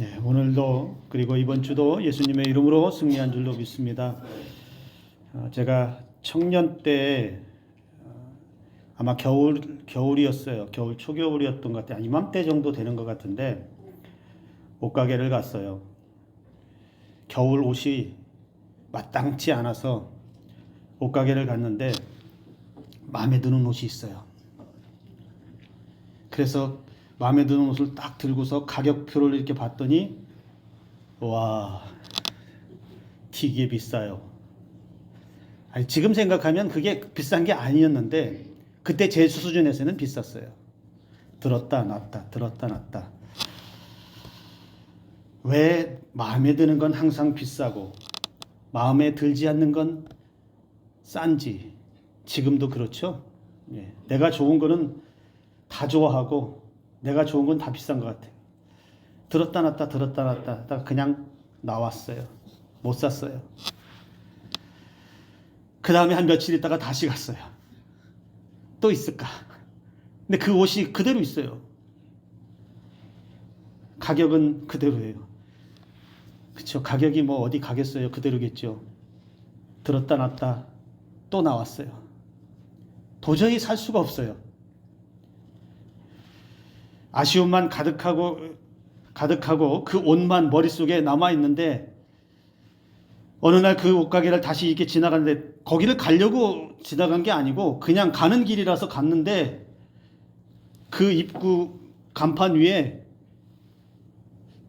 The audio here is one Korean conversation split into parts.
네, 오늘도 그리고 이번 주도 예수님의 이름으로 승리한 줄로 믿습니다. 제가 청년 때 아마 겨울이었어요. 겨울 초겨울이었던 것 같아요. 이맘때 정도 되는 것 같은데 옷가게를 갔어요. 겨울 옷이 마땅치 않아서 옷가게를 갔는데 마음에 드는 옷이 있어요. 그래서 마음에 드는 옷을 딱 들고서 가격표를 이렇게 봤더니 와, 되게 비싸요. 아니, 지금 생각하면 그게 비싼 게 아니었는데 그때 제 수준에서는 비쌌어요. 들었다 놨다 들었다 놨다. 왜 마음에 드는 건 항상 비싸고 마음에 들지 않는 건 싼지 지금도 그렇죠. 예, 내가 좋은 거는 다 좋아하고 내가 좋은 건 다 비싼 것 같아요. 들었다 놨다 들었다 놨다 하다가 그냥 나왔어요. 못 샀어요. 그 다음에 한 며칠 있다가 다시 갔어요. 또 있을까? 근데 그 옷이 그대로 있어요. 가격은 그대로예요. 그렇죠. 가격이 뭐 어디 가겠어요. 그대로겠죠. 들었다 놨다 또 나왔어요. 도저히 살 수가 없어요. 아쉬움만 가득하고 그 옷만 머릿속에 남아있는데 어느 날 그 옷가게를 다시 이렇게 지나가는데 거기를 가려고 지나간 게 아니고 그냥 가는 길이라서 갔는데 그 입구 간판 위에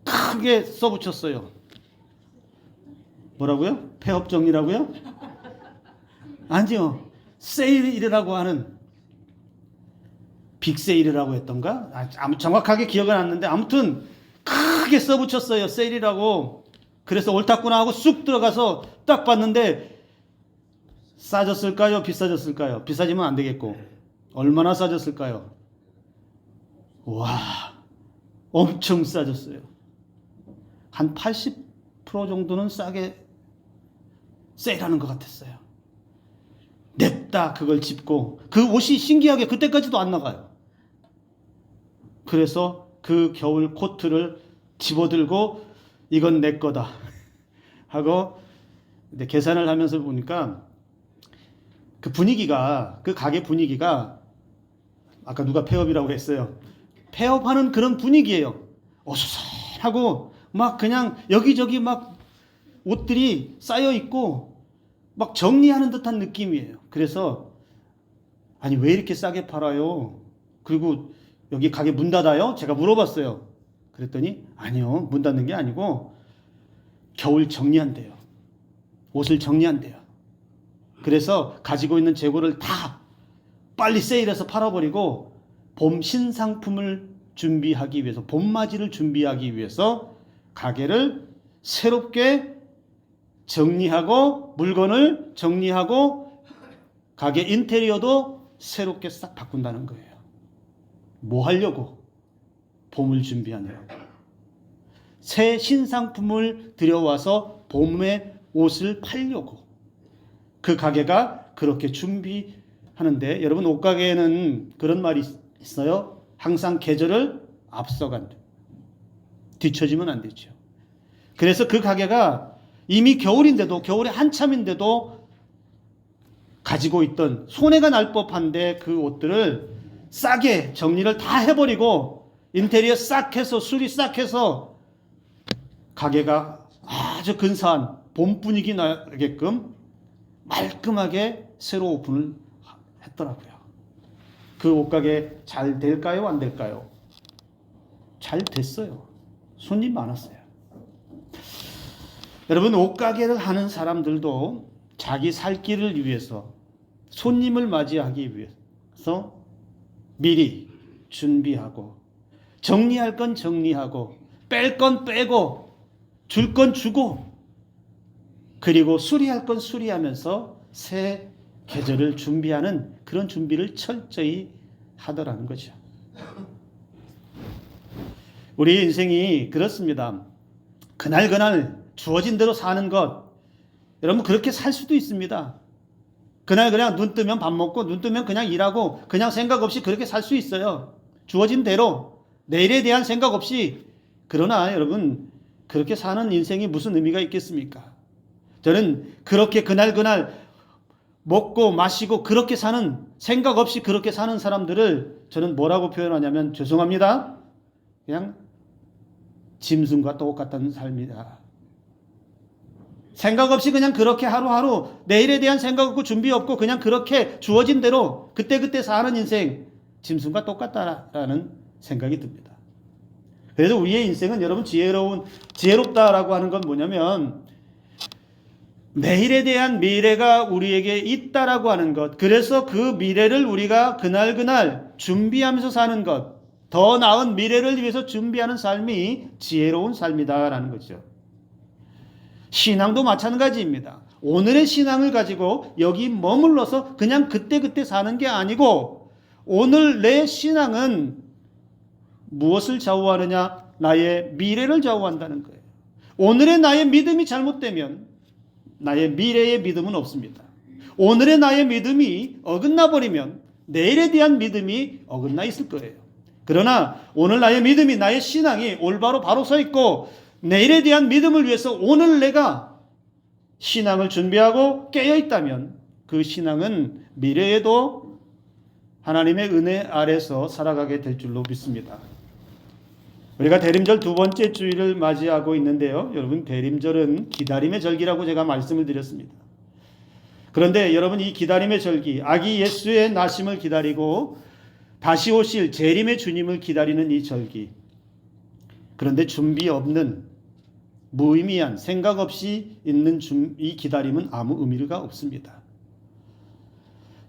크게 써붙였어요. 뭐라고요? 폐업 정리라고요? 아니요. 세일이라고 하는 빅세일이라고 했던가? 정확하게 기억은 안 나는데 아무튼 크게 써붙였어요. 세일이라고. 그래서 옳았구나 하고 쑥 들어가서 딱 봤는데 싸졌을까요? 비싸졌을까요? 비싸지면 안 되겠고 얼마나 싸졌을까요? 와, 엄청 싸졌어요. 한 80% 정도는 싸게 세일하는 것 같았어요. 냅다 그걸 짚고 그 옷이 신기하게 그때까지도 안 나가요. 그래서 그 겨울 코트를 집어들고 이건 내 거다 하고 계산을 하면서 보니까 그 분위기가 그 가게 분위기가 아까 누가 폐업이라고 했어요. 폐업하는 그런 분위기예요. 어수선하고 막 그냥 여기저기 막 옷들이 쌓여 있고 막 정리하는 듯한 느낌이에요. 그래서 아니 왜 이렇게 싸게 팔아요? 그리고 여기 가게 문 닫아요? 제가 물어봤어요. 그랬더니 아니요, 문 닫는 게 아니고 겨울 정리한대요. 옷을 정리한대요. 그래서 가지고 있는 재고를 다 빨리 세일해서 팔아버리고 봄 신상품을 준비하기 위해서, 봄맞이를 준비하기 위해서 가게를 새롭게 정리하고 물건을 정리하고 가게 인테리어도 새롭게 싹 바꾼다는 거예요. 뭐 하려고? 봄을 준비하느라고. 새 신상품을 들여와서 봄에 옷을 팔려고. 그 가게가 그렇게 준비하는데 여러분 옷가게에는 그런 말이 있어요. 항상 계절을 앞서간다. 뒤처지면 안 되죠. 그래서 그 가게가 이미 겨울인데도 겨울에 한참인데도 가지고 있던 손해가 날 법한데 그 옷들을 싸게 정리를 다 해버리고 인테리어 싹 해서 수리 싹 해서 가게가 아주 근사한 봄 분위기 나게끔 말끔하게 새로 오픈을 했더라고요. 그 옷가게 잘 될까요? 안 될까요? 잘 됐어요. 손님 많았어요. 여러분 옷가게를 하는 사람들도 자기 살 길을 위해서 손님을 맞이하기 위해서 미리 준비하고 정리할 건 정리하고 뺄 건 빼고 줄 건 주고 그리고 수리할 건 수리하면서 새 계절을 준비하는 그런 준비를 철저히 하더라는 거죠. 우리 인생이 그렇습니다. 그날 주어진 대로 사는 것, 여러분 그렇게 살 수도 있습니다. 그날 그냥 눈 뜨면 밥 먹고 눈 뜨면 그냥 일하고 그냥 생각 없이 그렇게 살 수 있어요. 주어진 대로 내일에 대한 생각 없이 그러나 여러분, 그렇게 사는 인생이 무슨 의미가 있겠습니까? 저는 그렇게 그날 먹고 마시고 그렇게 사는, 생각 없이 그렇게 사는 사람들을 저는 뭐라고 표현하냐면, 죄송합니다, 그냥 짐승과 똑같다는 삶이다. 생각 없이 그냥 그렇게 하루하루 내일에 대한 생각 없고 준비 없고 그냥 그렇게 주어진 대로 그때그때 사는 인생, 짐승과 똑같다라는 생각이 듭니다. 그래서 우리의 인생은 여러분 지혜롭다라고 하는 건 뭐냐면, 내일에 대한 미래가 우리에게 있다라고 하는 것, 그래서 그 미래를 우리가 그날 준비하면서 사는 것, 더 나은 미래를 위해서 준비하는 삶이 지혜로운 삶이다라는 거죠. 신앙도 마찬가지입니다. 오늘의 신앙을 가지고 여기 머물러서 그냥 그때 사는 게 아니고, 오늘 내 신앙은 무엇을 좌우하느냐? 나의 미래를 좌우한다는 거예요. 오늘의 나의 믿음이 잘못되면 나의 미래의 믿음은 없습니다. 오늘의 나의 믿음이 어긋나 버리면 내일에 대한 믿음이 어긋나 있을 거예요. 그러나 오늘 나의 믿음이, 나의 신앙이 올바로 바로 서 있고 내일에 대한 믿음을 위해서 오늘 내가 신앙을 준비하고 깨어 있다면 그 신앙은 미래에도 하나님의 은혜 아래서 살아가게 될 줄로 믿습니다. 우리가 대림절 두 번째 주일을 맞이하고 있는데요. 여러분, 대림절은 기다림의 절기라고 제가 말씀을 드렸습니다. 그런데 여러분, 이 기다림의 절기, 아기 예수의 나심을 기다리고 다시 오실 재림의 주님을 기다리는 이 절기, 그런데 준비 없는 무의미한 생각 없이 있는 이 기다림은 아무 의미가 없습니다.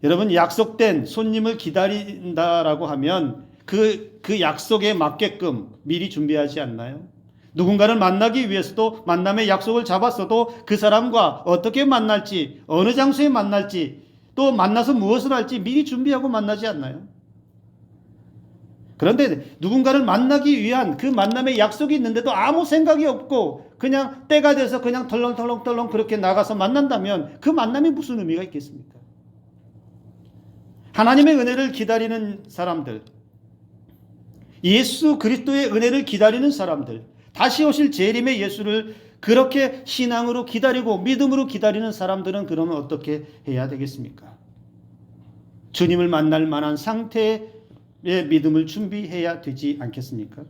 여러분, 약속된 손님을 기다린다라고 하면 그 약속에 맞게끔 미리 준비하지 않나요? 누군가를 만나기 위해서도 만남의 약속을 잡았어도 그 사람과 어떻게 만날지, 어느 장소에 만날지, 또 만나서 무엇을 할지 미리 준비하고 만나지 않나요? 그런데 누군가를 만나기 위한 그 만남의 약속이 있는데도 아무 생각이 없고 그냥 때가 돼서 그냥 덜렁덜렁 그렇게 나가서 만난다면 그 만남이 무슨 의미가 있겠습니까? 하나님의 은혜를 기다리는 사람들, 예수 그리스도의 은혜를 기다리는 사람들, 다시 오실 재림의 예수를 그렇게 신앙으로 기다리고 믿음으로 기다리는 사람들은 그러면 어떻게 해야 되겠습니까? 주님을 만날 만한 상태의 믿음을 준비해야 되지 않겠습니까?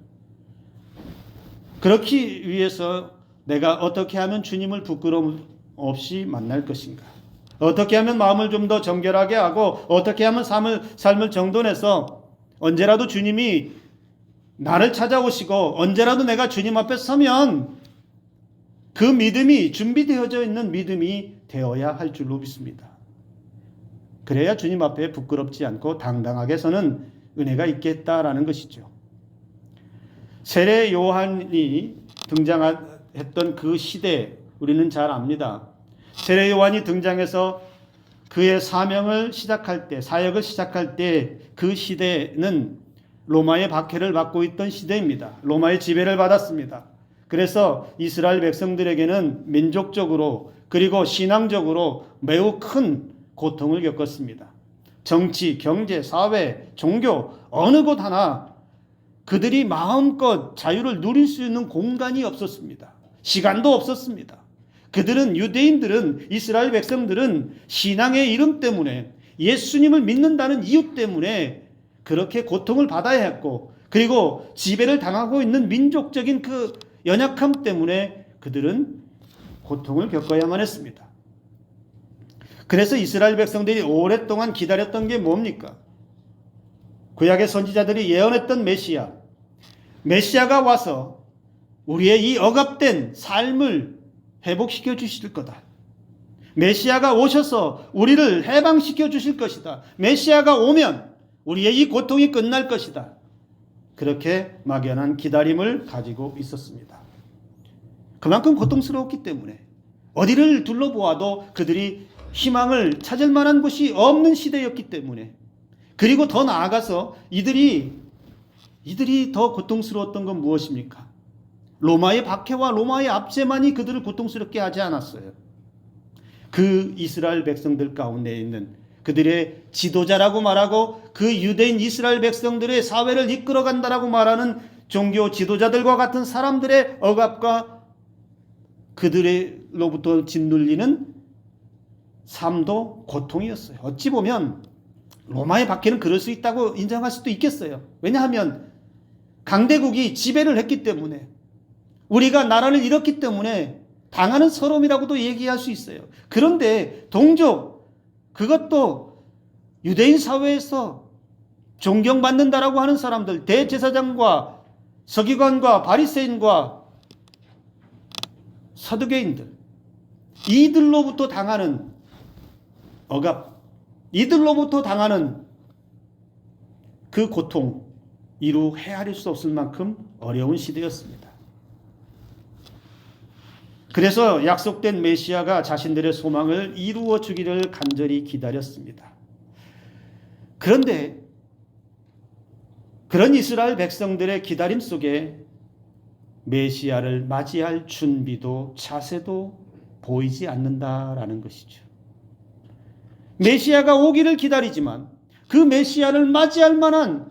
그렇기 위해서 내가 어떻게 하면 주님을 부끄러움 없이 만날 것인가? 어떻게 하면 마음을 좀 더 정결하게 하고 어떻게 하면 삶을 정돈해서 언제라도 주님이 나를 찾아오시고 언제라도 내가 주님 앞에 서면 그 믿음이 준비되어져 있는 믿음이 되어야 할 줄로 믿습니다. 그래야 주님 앞에 부끄럽지 않고 당당하게 서는 은혜가 있겠다라는 것이죠. 세례 요한이 등장했던 그 시대 우리는 잘 압니다. 세례 요한이 등장해서 그의 사명을 시작할 때, 사역을 시작할 때 그 시대는 로마의 박해를 받고 있던 시대입니다. 로마의 지배를 받았습니다. 그래서 이스라엘 백성들에게는 민족적으로 그리고 신앙적으로 매우 큰 고통을 겪었습니다. 정치, 경제, 사회, 종교 어느 곳 하나 그들이 마음껏 자유를 누릴 수 있는 공간이 없었습니다. 시간도 없었습니다. 그들은, 유대인들은, 이스라엘 백성들은 신앙의 이름 때문에, 예수님을 믿는다는 이유 때문에 그렇게 고통을 받아야 했고, 그리고 지배를 당하고 있는 민족적인 그 연약함 때문에 그들은 고통을 겪어야만 했습니다. 그래서 이스라엘 백성들이 오랫동안 기다렸던 게 뭡니까? 구약의 선지자들이 예언했던 메시아가 와서 우리의 이 억압된 삶을 회복시켜 주실 거다. 메시아가 오셔서 우리를 해방시켜 주실 것이다. 메시아가 오면 우리의 이 고통이 끝날 것이다. 그렇게 막연한 기다림을 가지고 있었습니다. 그만큼 고통스러웠기 때문에 어디를 둘러보아도 그들이 희망을 찾을 만한 곳이 없는 시대였기 때문에, 그리고 더 나아가서 이들이 더 고통스러웠던 건 무엇입니까? 로마의 박해와 로마의 압제만이 그들을 고통스럽게 하지 않았어요. 그 이스라엘 백성들 가운데 있는 그들의 지도자라고 말하고 그 유대인 이스라엘 백성들의 사회를 이끌어간다라고 말하는 종교 지도자들과 같은 사람들의 억압과 그들로부터 짓눌리는 삶도 고통이었어요. 어찌 보면 로마의 박해는 그럴 수 있다고 인정할 수도 있겠어요. 왜냐하면 강대국이 지배를 했기 때문에, 우리가 나라를 잃었기 때문에 당하는 서름이라고도 얘기할 수 있어요. 그런데 동족, 그것도 유대인 사회에서 존경받는다라고 하는 사람들, 대제사장과 서기관과 바리새인과 서두개인들, 이들로부터 당하는 억압, 이들로부터 당하는 그 고통, 이루 헤아릴 수 없을 만큼 어려운 시대였습니다. 그래서 약속된 메시아가 자신들의 소망을 이루어 주기를 간절히 기다렸습니다. 그런데 그런 이스라엘 백성들의 기다림 속에 메시아를 맞이할 준비도 자세도 보이지 않는다라는 것이죠. 메시아가 오기를 기다리지만 그 메시아를 맞이할 만한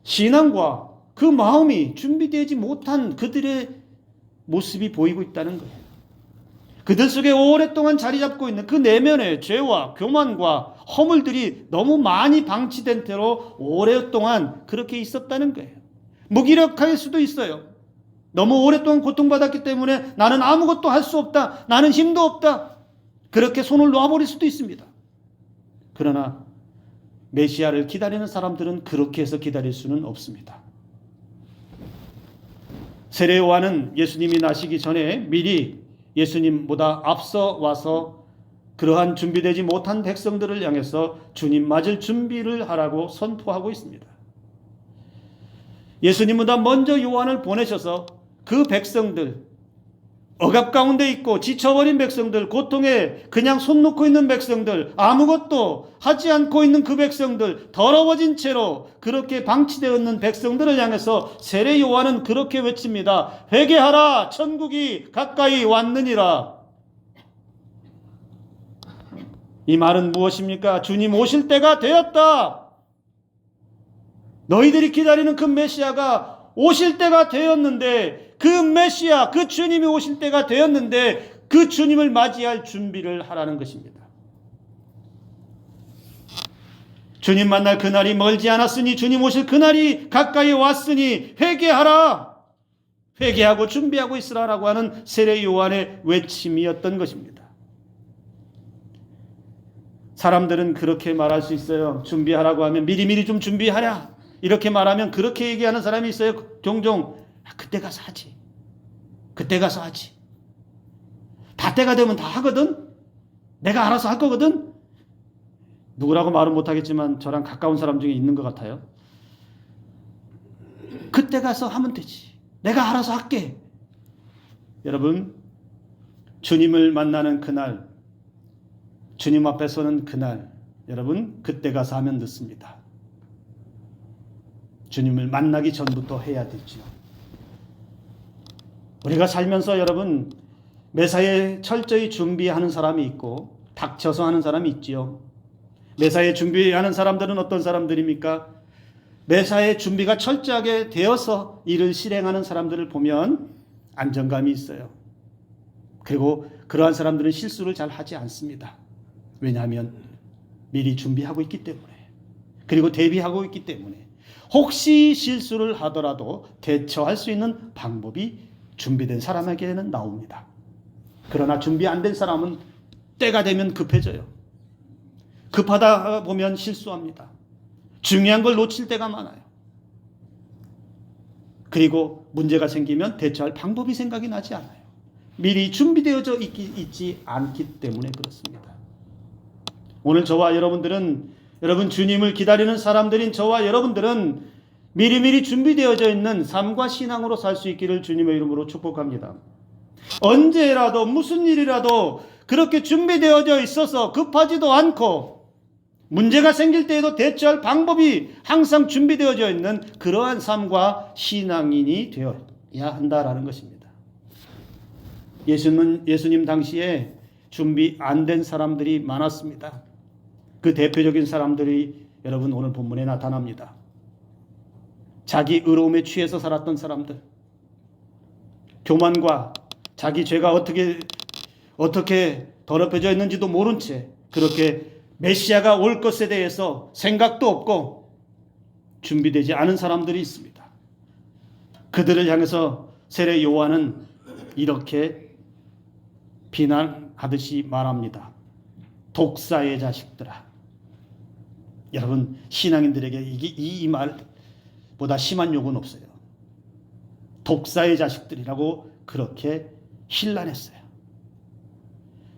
신앙과 그 마음이 준비되지 못한 그들의 모습이 보이고 있다는 거예요. 그들 속에 오랫동안 자리 잡고 있는 그 내면의 죄와 교만과 허물들이 너무 많이 방치된 채로 오랫동안 그렇게 있었다는 거예요. 무기력할 수도 있어요. 너무 오랫동안 고통받았기 때문에 나는 아무것도 할 수 없다, 나는 힘도 없다, 그렇게 손을 놓아버릴 수도 있습니다. 그러나 메시아를 기다리는 사람들은 그렇게 해서 기다릴 수는 없습니다. 세례 요한은 예수님이 나시기 전에 미리 예수님보다 앞서 와서 그러한 준비되지 못한 백성들을 향해서 주님 맞을 준비를 하라고 선포하고 있습니다. 예수님보다 먼저 요한을 보내셔서 그 백성들, 억압 가운데 있고 지쳐버린 백성들, 고통에 그냥 손 놓고 있는 백성들, 아무것도 하지 않고 있는 그 백성들, 더러워진 채로 그렇게 방치되어 있는 백성들을 향해서 세례 요한은 그렇게 외칩니다. 회개하라, 천국이 가까이 왔느니라. 이 말은 무엇입니까? 주님 오실 때가 되었다. 너희들이 기다리는 그 메시아가 오실 때가 되었는데, 그 메시아, 그 주님이 오실 때가 되었는데 그 주님을 맞이할 준비를 하라는 것입니다. 주님 만날 그날이 멀지 않았으니, 주님 오실 그날이 가까이 왔으니 회개하라, 회개하고 준비하고 있으라라고 하는 세례 요한의 외침이었던 것입니다. 사람들은 그렇게 말할 수 있어요. 준비하라고 하면 미리미리 좀 준비하라, 이렇게 말하면 그렇게 얘기하는 사람이 있어요. 종종 그때 가서 하지, 그때 가서 하지, 다 때가 되면 다 하거든, 내가 알아서 할 거거든. 누구라고 말은 못하겠지만 저랑 가까운 사람 중에 있는 것 같아요. 그때 가서 하면 되지, 내가 알아서 할게. 여러분, 주님을 만나는 그날, 주님 앞에 서는 그날, 여러분 그때 가서 하면 늦습니다. 주님을 만나기 전부터 해야 되죠. 우리가 살면서 여러분 매사에 철저히 준비하는 사람이 있고 닥쳐서 하는 사람이 있지요. 매사에 준비하는 사람들은 어떤 사람들입니까? 매사에 준비가 철저하게 되어서 일을 실행하는 사람들을 보면 안정감이 있어요. 그리고 그러한 사람들은 실수를 잘 하지 않습니다. 왜냐하면 미리 준비하고 있기 때문에, 그리고 대비하고 있기 때문에 혹시 실수를 하더라도 대처할 수 있는 방법이 준비된 사람에게는 나옵니다. 그러나 준비 안 된 사람은 때가 되면 급해져요. 급하다 보면 실수합니다. 중요한 걸 놓칠 때가 많아요. 그리고 문제가 생기면 대처할 방법이 생각이 나지 않아요. 미리 준비되어져 있지 않기 때문에 그렇습니다. 오늘 저와 여러분들은, 여러분 주님을 기다리는 사람들인 저와 여러분들은 미리미리 준비되어져 있는 삶과 신앙으로 살 수 있기를 주님의 이름으로 축복합니다. 언제라도 무슨 일이라도 그렇게 준비되어져 있어서 급하지도 않고 문제가 생길 때에도 대처할 방법이 항상 준비되어져 있는 그러한 삶과 신앙인이 되어야 한다라는 것입니다. 예수님 당시에 준비 안 된 사람들이 많았습니다. 그 대표적인 사람들이 여러분 오늘 본문에 나타납니다. 자기 의로움에 취해서 살았던 사람들, 교만과 자기 죄가 어떻게 더럽혀져 있는지도 모른 채 그렇게 메시아가 올 것에 대해서 생각도 없고 준비되지 않은 사람들이 있습니다. 그들을 향해서 세례 요한은 이렇게 비난하듯이 말합니다. 독사의 자식들아. 여러분, 신앙인들에게 이 말보다 심한 욕은 없어요. 독사의 자식들이라고 그렇게 힐난했어요.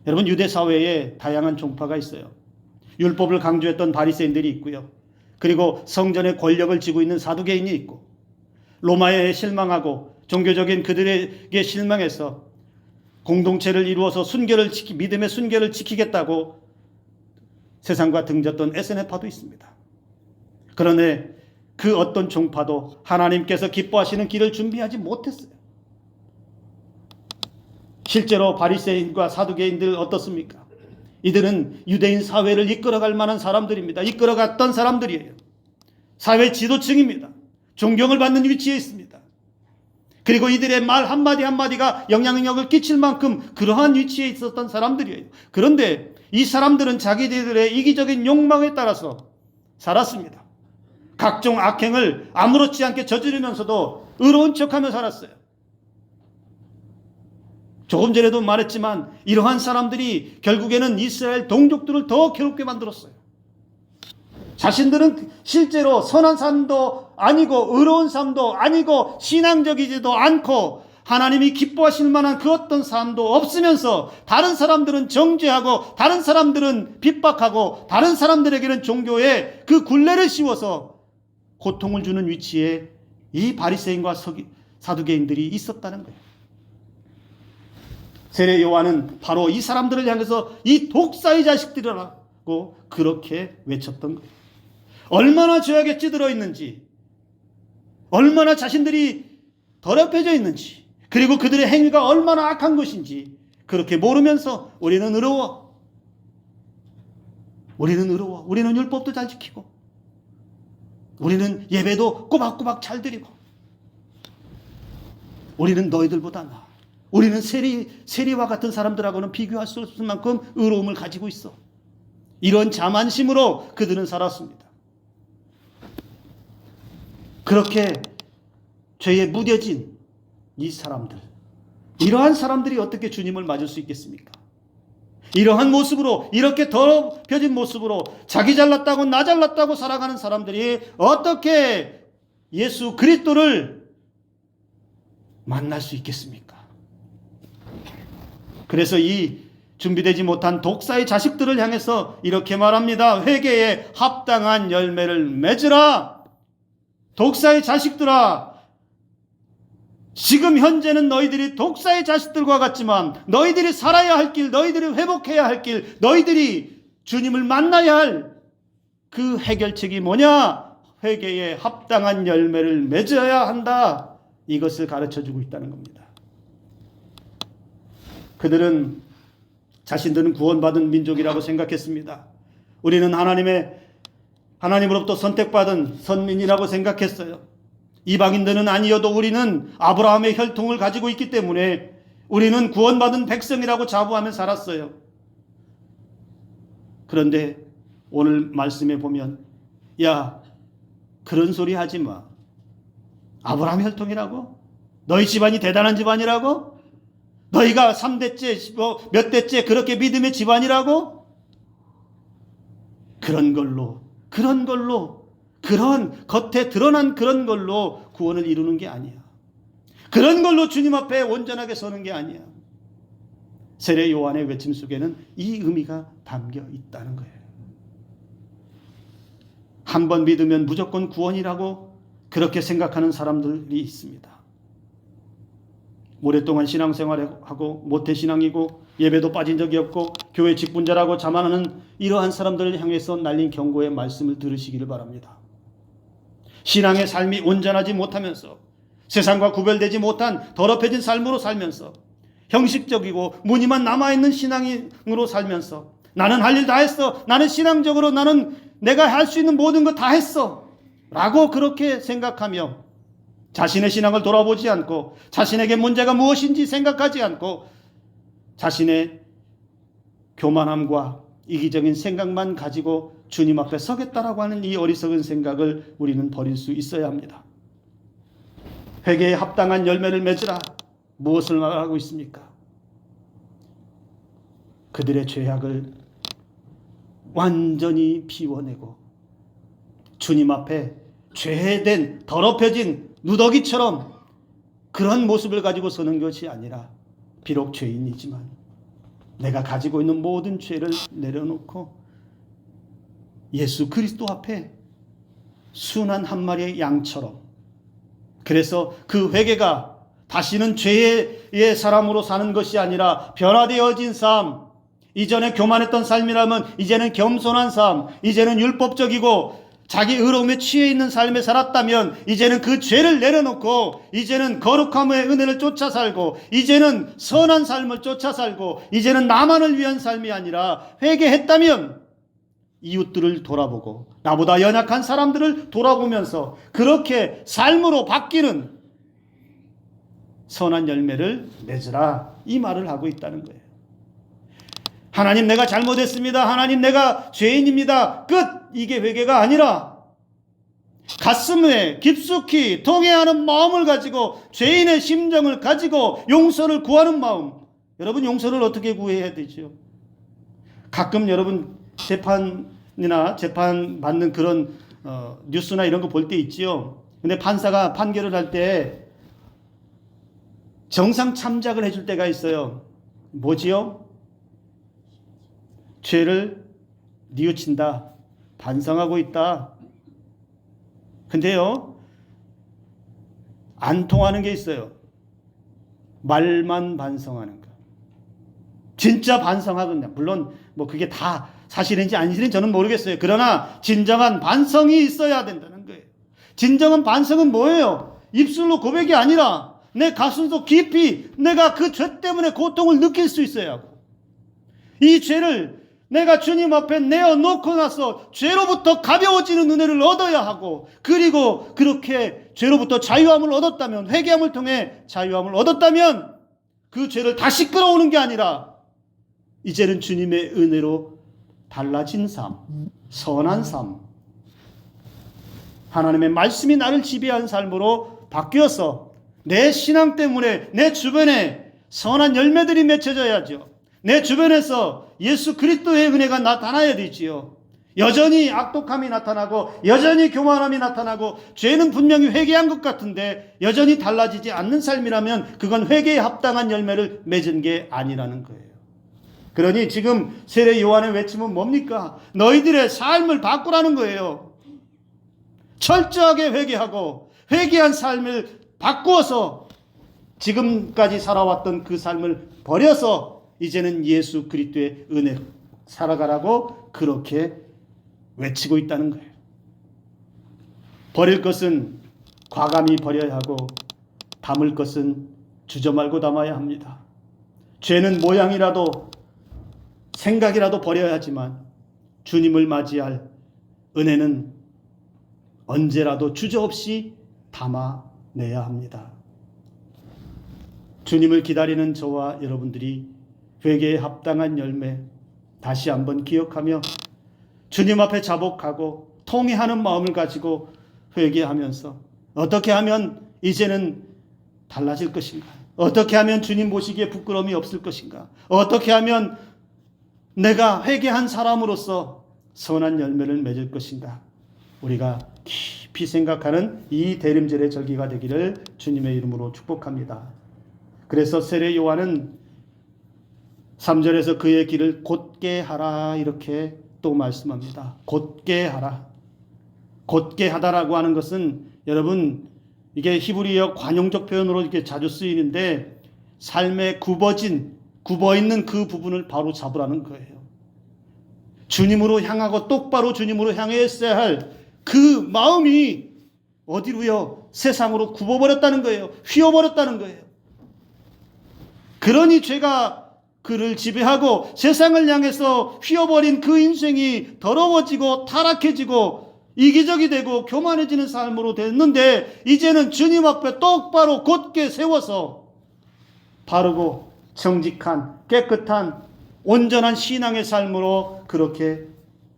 여러분, 유대 사회에 다양한 종파가 있어요. 율법을 강조했던 바리새인들이 있고요. 그리고 성전의 권력을 쥐고 있는 사두개인이 있고, 로마에 실망하고 종교적인 그들에게 실망해서 공동체를 이루어서 믿음의 순결을 지키겠다고 세상과 등졌던 에스네파도 있습니다. 그런데 그 어떤 종파도 하나님께서 기뻐하시는 길을 준비하지 못했어요. 실제로 바리새인과 사두개인들 어떻습니까? 이들은 유대인 사회를 이끌어갈 만한 사람들입니다. 이끌어갔던 사람들이에요. 사회 지도층입니다. 존경을 받는 위치에 있습니다. 그리고 이들의 말 한마디 한마디가 영향력을 끼칠 만큼 그러한 위치에 있었던 사람들이에요. 그런데 이 사람들은 자기들의 이기적인 욕망에 따라서 살았습니다. 각종 악행을 아무렇지 않게 저지르면서도 의로운 척하며 살았어요. 조금 전에도 말했지만 이러한 사람들이 결국에는 이스라엘 동족들을 더 괴롭게 만들었어요. 자신들은 실제로 선한 삶도 아니고 의로운 삶도 아니고 신앙적이지도 않고 하나님이 기뻐하실 만한 그 어떤 삶도 없으면서 다른 사람들은 정죄하고 다른 사람들은 핍박하고 다른 사람들에게는 종교에 그 굴레를 씌워서 고통을 주는 위치에 이 바리새인과 사두개인들이 있었다는 거예요. 세례 요한은 바로 이 사람들을 향해서 이 독사의 자식들이라고 그렇게 외쳤던 거예요. 얼마나 죄악에 찌들어 있는지, 얼마나 자신들이 더럽혀져 있는지, 그리고 그들의 행위가 얼마나 악한 것인지 그렇게 모르면서 우리는 의로워. 우리는 율법도 잘 지키고 우리는 예배도 꼬박꼬박 잘 드리고 우리는 너희들보다 나아. 우리는 세리와 같은 사람들하고는 비교할 수 없을 만큼 의로움을 가지고 있어. 이런 자만심으로 그들은 살았습니다. 그렇게 죄에 무뎌진 이 사람들, 이러한 사람들이 어떻게 주님을 맞을 수 있겠습니까? 이러한 모습으로, 이렇게 더럽혀진 모습으로 자기 잘났다고 나 잘났다고 살아가는 사람들이 어떻게 예수 그리스도를 만날 수 있겠습니까? 그래서 이 준비되지 못한 독사의 자식들을 향해서 이렇게 말합니다. 회개에 합당한 열매를 맺으라. 독사의 자식들아, 지금 현재는 너희들이 독사의 자식들과 같지만 너희들이 살아야 할 길, 너희들이 회복해야 할 길, 너희들이 주님을 만나야 할 그 해결책이 뭐냐? 회개에 합당한 열매를 맺어야 한다. 이것을 가르쳐주고 있다는 겁니다. 그들은 자신들은 구원받은 민족이라고 생각했습니다. 우리는 하나님으로부터 선택받은 선민이라고 생각했어요. 이방인들은 아니어도 우리는 아브라함의 혈통을 가지고 있기 때문에 우리는 구원받은 백성이라고 자부하며 살았어요. 그런데 오늘 말씀에 보면, 야, 그런 소리 하지 마. 아브라함 혈통이라고? 너희 집안이 대단한 집안이라고? 너희가 3대째 몇 대째 그렇게 믿음의 집안이라고? 그런 겉에 드러난 그런 걸로 구원을 이루는 게 아니야. 그런 걸로 주님 앞에 온전하게 서는 게 아니야. 세례 요한의 외침 속에는 이 의미가 담겨 있다는 거예요. 한 번 믿으면 무조건 구원이라고 그렇게 생각하는 사람들이 있습니다. 오랫동안 신앙생활하고 모태신앙이고 예배도 빠진 적이 없고 교회 직분자라고 자만하는 이러한 사람들을 향해서 날린 경고의 말씀을 들으시기를 바랍니다. 신앙의 삶이 온전하지 못하면서 세상과 구별되지 못한 더럽혀진 삶으로 살면서 형식적이고 무늬만 남아있는 신앙으로 살면서 나는 할 일 다 했어. 나는 신앙적으로 나는 내가 할 수 있는 모든 거 다 했어. 라고 그렇게 생각하며 자신의 신앙을 돌아보지 않고 자신에게 문제가 무엇인지 생각하지 않고 자신의 교만함과 이기적인 생각만 가지고 주님 앞에 서겠다라고 하는 이 어리석은 생각을 우리는 버릴 수 있어야 합니다. 회개에 합당한 열매를 맺으라. 무엇을 말하고 있습니까? 그들의 죄악을 완전히 비워내고 주님 앞에 죄된 더럽혀진 누더기처럼 그런 모습을 가지고 서는 것이 아니라 비록 죄인이지만 내가 가지고 있는 모든 죄를 내려놓고 예수 그리스도 앞에 순한 한 마리의 양처럼, 그래서 그 회개가 다시는 죄의 사람으로 사는 것이 아니라 변화되어진 삶, 이전에 교만했던 삶이라면 이제는 겸손한 삶, 이제는 율법적이고 자기 의로움에 취해 있는 삶에 살았다면 이제는 그 죄를 내려놓고 이제는 거룩함의 은혜를 쫓아 살고 이제는 선한 삶을 쫓아 살고 이제는 나만을 위한 삶이 아니라 회개했다면 이웃들을 돌아보고 나보다 연약한 사람들을 돌아보면서 그렇게 삶으로 바뀌는 선한 열매를 맺으라, 이 말을 하고 있다는 거예요. 하나님 내가 잘못했습니다. 하나님 내가 죄인입니다. 끝! 이게 회개가 아니라 가슴에 깊숙이 통회하는 마음을 가지고 죄인의 심정을 가지고 용서를 구하는 마음. 여러분 용서를 어떻게 구해야 되죠? 가끔 여러분 재판이나 재판 받는 그런 뉴스나 이런 거 볼 때 있지요. 근데 판사가 판결을 할 때 정상 참작을 해줄 때가 있어요. 뭐지요? 죄를 뉘우친다. 반성하고 있다. 근데요, 안 통하는 게 있어요. 말만 반성하는 거. 진짜 반성하거든요. 물론 뭐 그게 다 사실인지 아닌지는 저는 모르겠어요. 그러나 진정한 반성이 있어야 된다는 거예요. 진정한 반성은 뭐예요? 입술로 고백이 아니라 내 가슴속 깊이 내가 그 죄 때문에 고통을 느낄 수 있어야 하고, 이 죄를 내가 주님 앞에 내어놓고 나서 죄로부터 가벼워지는 은혜를 얻어야 하고, 그리고 그렇게 죄로부터 자유함을 얻었다면, 회개함을 통해 자유함을 얻었다면 그 죄를 다시 끌어오는 게 아니라 이제는 주님의 은혜로 달라진 삶, 선한 삶, 하나님의 말씀이 나를 지배한 삶으로 바뀌어서 내 신앙 때문에 내 주변에 선한 열매들이 맺혀져야죠. 내 주변에서 예수 그리스도의 은혜가 나타나야 되지요. 여전히 악독함이 나타나고 여전히 교만함이 나타나고 죄는 분명히 회개한 것 같은데 여전히 달라지지 않는 삶이라면 그건 회개에 합당한 열매를 맺은 게 아니라는 거예요. 그러니 지금 세례 요한의 외침은 뭡니까? 너희들의 삶을 바꾸라는 거예요. 철저하게 회개하고 회개한 삶을 바꾸어서 지금까지 살아왔던 그 삶을 버려서 이제는 예수 그리스도의 은혜로 살아가라고 그렇게 외치고 있다는 거예요. 버릴 것은 과감히 버려야 하고 담을 것은 주저 말고 담아야 합니다. 죄는 모양이라도 생각이라도 버려야 하지만 주님을 맞이할 은혜는 언제라도 주저없이 담아내야 합니다. 주님을 기다리는 저와 여러분들이 회개에 합당한 열매 다시 한번 기억하며 주님 앞에 자복하고 통회하는 마음을 가지고 회개하면서 어떻게 하면 이제는 달라질 것인가? 어떻게 하면 주님 보시기에 부끄러움이 없을 것인가? 어떻게 하면 내가 회개한 사람으로서 선한 열매를 맺을 것인가? 우리가 깊이 생각하는 이 대림절의 절기가 되기를 주님의 이름으로 축복합니다. 그래서 세례 요한은 3절에서 그의 길을 곧게 하라 이렇게 또 말씀합니다. 곧게 하라. 곧게 하다라고 하는 것은 여러분 이게 히브리어 관용적 표현으로 이렇게 자주 쓰이는데 삶의 굽어 있는 그 부분을 바로 잡으라는 거예요. 주님으로 향하고 똑바로 주님으로 향했어야 할 그 마음이 어디로요? 세상으로 굽어버렸다는 거예요. 휘어버렸다는 거예요. 그러니 죄가 그를 지배하고 세상을 향해서 휘어버린 그 인생이 더러워지고 타락해지고 이기적이 되고 교만해지는 삶으로 됐는데 이제는 주님 앞에 똑바로 곧게 세워서 바르고 정직한 깨끗한 온전한 신앙의 삶으로 그렇게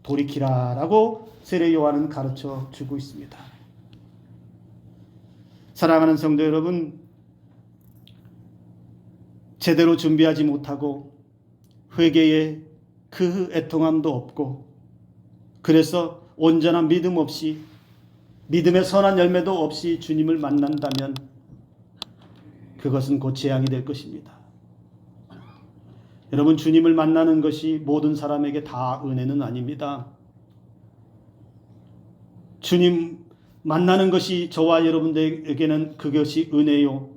돌이키라라고 세례 요한은 가르쳐 주고 있습니다. 사랑하는 성도 여러분, 제대로 준비하지 못하고 회개에 그 애통함도 없고 그래서 온전한 믿음 없이 믿음의 선한 열매도 없이 주님을 만난다면 그것은 곧 재앙이 될 것입니다. 여러분, 주님을 만나는 것이 모든 사람에게 다 은혜는 아닙니다. 주님 만나는 것이 저와 여러분들에게는 그것이 은혜요.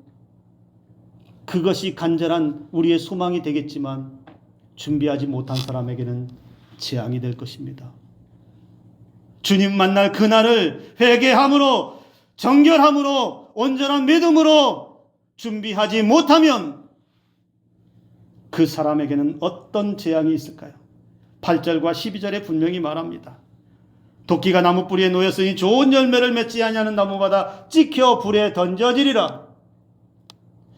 그것이 간절한 우리의 소망이 되겠지만 준비하지 못한 사람에게는 재앙이 될 것입니다. 주님 만날 그날을 회개함으로 정결함으로 온전한 믿음으로 준비하지 못하면 그 사람에게는 어떤 재앙이 있을까요? 8절과 12절에 분명히 말합니다. 도끼가 나무 뿌리에 놓였으니 좋은 열매를 맺지 아니하는 나무마다 찍혀 불에 던져지리라.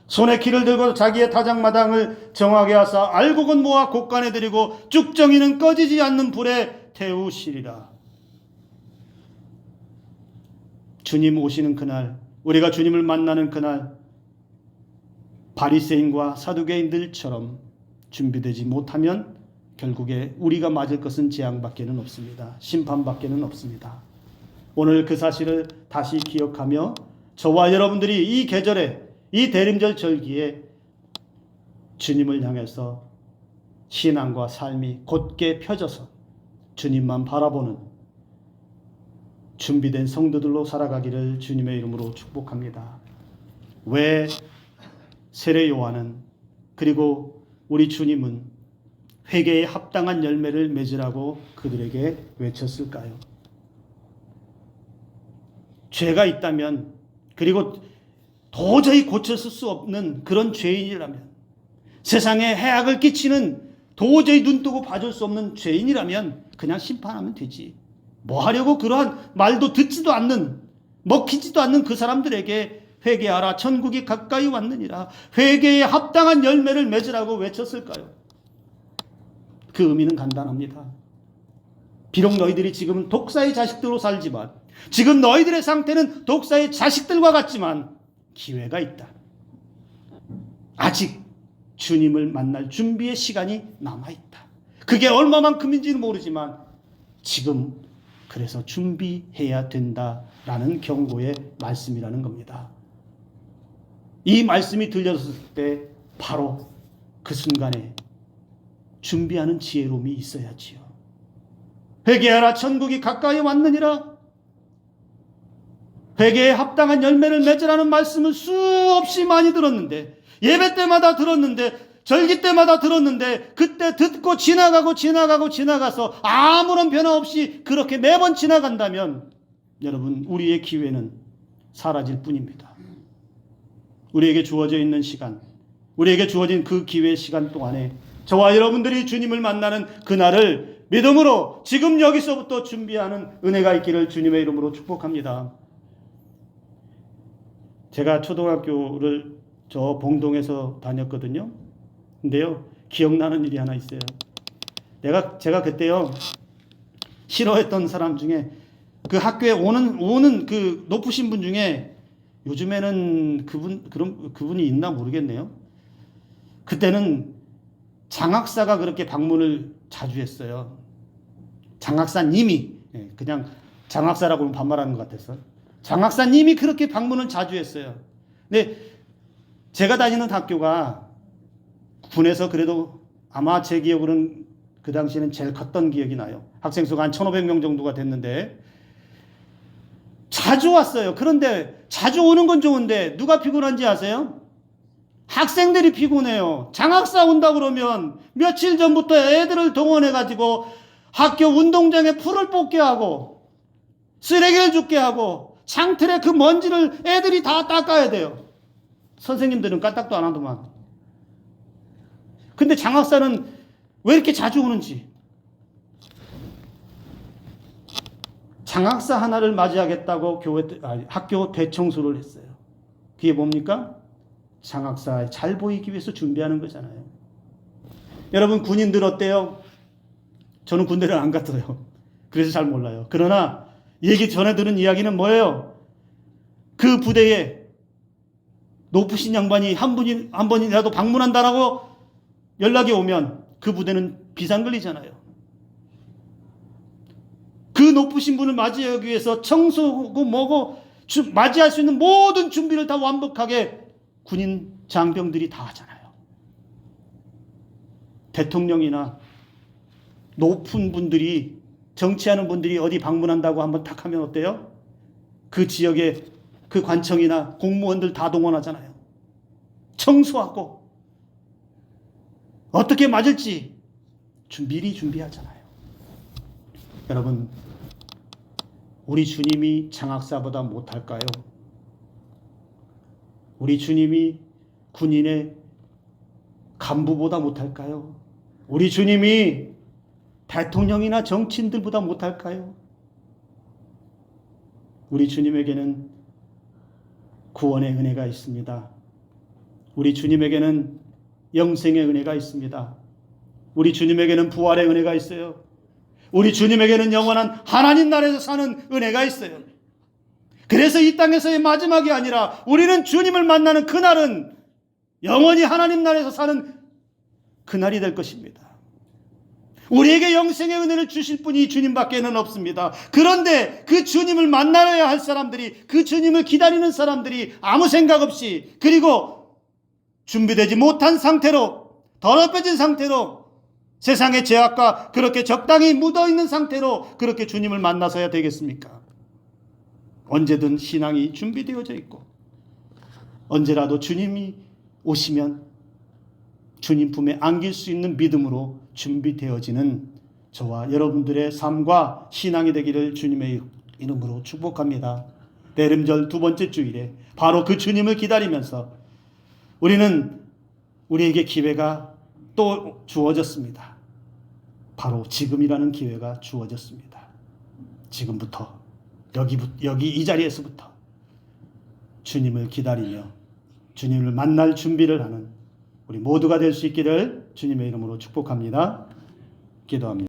손에 키를 들고 자기의 타작마당을 정하게 하사 알곡은 모아 곡간에 들이고 쭉정이는 꺼지지 않는 불에 태우시리라. 주님 오시는 그날, 우리가 주님을 만나는 그날 바리새인과 사두개인들처럼 준비되지 못하면 결국에 우리가 맞을 것은 재앙밖에는 없습니다. 심판밖에는 없습니다. 오늘 그 사실을 다시 기억하며 저와 여러분들이 이 계절에 이 대림절 절기에 주님을 향해서 신앙과 삶이 곧게 펴져서 주님만 바라보는 준비된 성도들로 살아가기를 주님의 이름으로 축복합니다. 왜 세례 요한은 그리고 우리 주님은 회개에 합당한 열매를 맺으라고 그들에게 외쳤을까요? 죄가 있다면 그리고 도저히 고쳤을 수 없는 그런 죄인이라면 세상에 해악을 끼치는 도저히 눈뜨고 봐줄 수 없는 죄인이라면 그냥 심판하면 되지. 뭐 하려고 그러한 말도 듣지도 않는 먹히지도 않는 그 사람들에게 회개하라 천국이 가까이 왔느니라 회개에 합당한 열매를 맺으라고 외쳤을까요? 그 의미는 간단합니다. 비록 너희들이 지금 독사의 자식들로 살지만 지금 너희들의 상태는 독사의 자식들과 같지만 기회가 있다. 아직 주님을 만날 준비의 시간이 남아있다. 그게 얼마만큼인지는 모르지만 지금 그래서 준비해야 된다라는 경고의 말씀이라는 겁니다. 이 말씀이 들렸을 때 바로 그 순간에 준비하는 지혜로움이 있어야지요. 회개하라 천국이 가까이 왔느니라. 회개에 합당한 열매를 맺으라는 말씀을 수없이 많이 들었는데 예배 때마다 들었는데 절기 때마다 들었는데 그때 듣고 지나가서 아무런 변화 없이 그렇게 매번 지나간다면 여러분 우리의 기회는 사라질 뿐입니다. 우리에게 주어져 있는 시간, 우리에게 주어진 그 기회의 시간 동안에 저와 여러분들이 주님을 만나는 그날을 믿음으로 지금 여기서부터 준비하는 은혜가 있기를 주님의 이름으로 축복합니다. 제가 초등학교를 저 봉동에서 다녔거든요. 근데요, 기억나는 일이 하나 있어요. 제가 그때요, 싫어했던 사람 중에 그 학교에 오는 그 높으신 분 중에 요즘에는 그분이 있나 모르겠네요. 그때는 장학사가 그렇게 방문을 자주 했어요. 장학사님이, 그냥 장학사라고 반말하는 것 같아서. 장학사님이 그렇게 방문을 자주 했어요. 근데 제가 다니는 학교가 군에서 그래도 아마 제 기억으로는 그 당시에는 제일 컸던 기억이 나요. 학생 수가 한 1,500명 정도가 됐는데 자주 왔어요. 그런데 자주 오는 건 좋은데 누가 피곤한지 아세요? 학생들이 피곤해요. 장학사 온다 그러면 며칠 전부터 애들을 동원해가지고 학교 운동장에 풀을 뽑게 하고 쓰레기를 줍게 하고 창틀에 그 먼지를 애들이 다 닦아야 돼요. 선생님들은 까딱도 안 하더만. 근데 장학사는 왜 이렇게 자주 오는지. 장학사 하나를 맞이하겠다고 학교 대청소를 했어요. 그게 뭡니까? 장학사에 잘 보이기 위해서 준비하는 거잖아요. 여러분, 군인들 어때요? 저는 군대를 안 갔어요. 그래서 잘 몰라요. 그러나 얘기 전에 들은 이야기는 뭐예요? 그 부대에 높으신 양반이 한 번이라도 방문한다라고 연락이 오면 그 부대는 비상 걸리잖아요. 그 높으신 분을 맞이하기 위해서 청소고 뭐고 맞이할 수 있는 모든 준비를 다 완벽하게 군인 장병들이 다 하잖아요. 대통령이나 높은 분들이, 정치하는 분들이 어디 방문한다고 한번 탁 하면 어때요? 그 지역에 그 관청이나 공무원들 다 동원하잖아요. 청소하고 어떻게 맞을지 미리 준비하잖아요. 여러분, 우리 주님이 장학사보다 못할까요? 우리 주님이 군인의 간부보다 못할까요? 우리 주님이 대통령이나 정치인들보다 못할까요? 우리 주님에게는 구원의 은혜가 있습니다. 우리 주님에게는 영생의 은혜가 있습니다. 우리 주님에게는 부활의 은혜가 있어요. 우리 주님에게는 영원한 하나님 나라에서 사는 은혜가 있어요. 그래서 이 땅에서의 마지막이 아니라 우리는 주님을 만나는 그날은 영원히 하나님 나라에서 사는 그날이 될 것입니다. 우리에게 영생의 은혜를 주실 분이 주님밖에는 없습니다. 그런데 그 주님을 만나야 할 사람들이, 그 주님을 기다리는 사람들이 아무 생각 없이, 그리고 준비되지 못한 상태로, 더럽혀진 상태로, 세상의 죄악과 그렇게 적당히 묻어있는 상태로 그렇게 주님을 만나서야 되겠습니까? 언제든 신앙이 준비되어져 있고 언제라도 주님이 오시면 주님 품에 안길 수 있는 믿음으로 준비되어지는 저와 여러분들의 삶과 신앙이 되기를 주님의 이름으로 축복합니다. 대림절 두 번째 주일에 바로 그 주님을 기다리면서 우리에게 기회가 또 주어졌습니다. 바로 지금이라는 기회가 주어졌습니다. 지금부터 여기 이 자리에서부터 주님을 기다리며 주님을 만날 준비를 하는 우리 모두가 될 수 있기를 주님의 이름으로 축복합니다. 기도합니다.